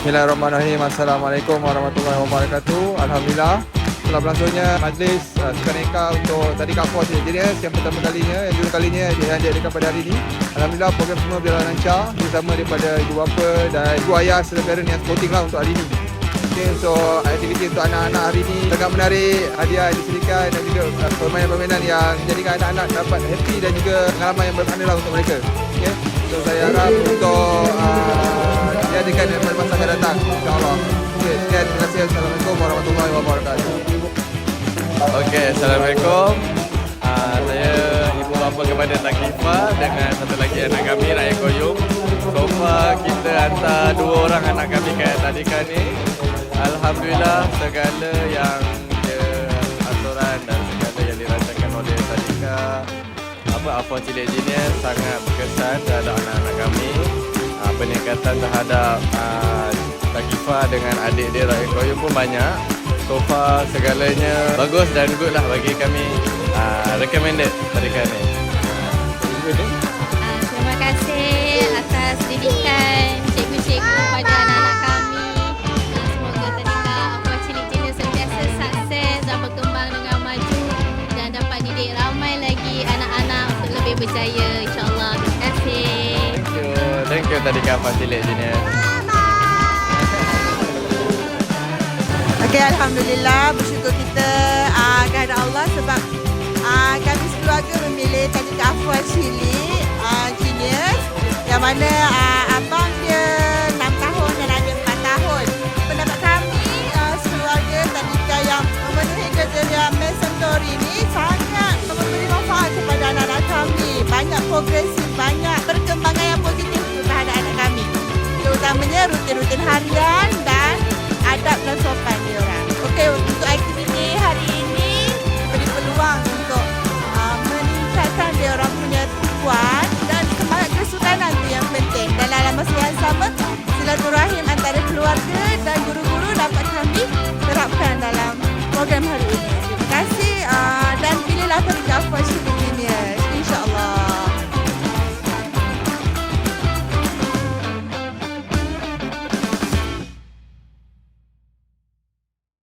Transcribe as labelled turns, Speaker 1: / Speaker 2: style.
Speaker 1: Bismillahirrahmanirrahim. Assalamualaikum warahmatullahi wabarakatuh. Alhamdulillah telah berlangsungnya majlis sukaneka untuk Tadika Force Engineers yang pertama kalinya, yang kedua kalinya yang diadakan pada hari ini. Alhamdulillah program semua berjalan lancar bersama daripada ibu bapa dan ibu ayah serta parent yang supporting lah untuk hari ini. Okay, untuk aktiviti untuk anak-anak hari ini sangat menarik, hadiah yang disediakan dan juga permainan-permainan yang menjadikan anak-anak dapat happy dan juga pengalaman yang bermakna lah untuk mereka. Okay. So saya harap untuk diadakan pada masa akan datang, insyaAllah. Okay, sekian, terima kasih. Assalamualaikum warahmatullahi wabarakatuh.
Speaker 2: Okey, Assalamualaikum. Saya ibu bapa kepada Takifa dengan satu lagi anak kami, Raya Koyum. So far kita hantar 2 orang anak kami ke Tadika ni. Alhamdulillah segala yang aturan dan segala yang dirancangkan oleh Tadika Alpha Cilik Engineer sangat berkesan terhadap anak-anak kami. Peningkatan terhadap Takifa dengan adik dia Raya Koyum pun banyak. So far segalanya bagus dan good lah bagi kami. Recommended Tadika ni.
Speaker 3: Terima kasih atas didikan cikgu-cikgu pada anak-anak kami. Semoga Tadika Alpha Cilik Engineer sentiasa sukses dan berkembang dengan maju dan dapat didik ramai lagi anak-anak untuk lebih berjaya, insyaAllah. Terima kasih.
Speaker 2: Thank you Tadika Alpha Cilik Engineer.
Speaker 4: Okey, Alhamdulillah bersyukur kita kepada Allah sebab kami sekeluarga memilih Tadika Alpha Cilik Engineers yang mana abang dia 6 tahun dan adik 4 tahun. Pendapat kami sekeluarga Tadika yang memenuhi kriteria Mason-Tori ini sangat memberi manfaat kepada anak-anak kami. Banyak progresif, banyak perkembangan yang positif terhadap anak kami. Terutamanya rutin-rutin harian dan adab dan sopan dia orang. Okey, untuk aktiviti hari ini beri peluang untuk meningkatkan dia orang punya kekuatan dan semangat kesukanan tu yang penting. Dan dalam masa yang sama, silaturahim antara keluarga dan guru-guru dapat kami terapkan dalam program hari ini. Terima kasih dan pilihlah Tadika Force.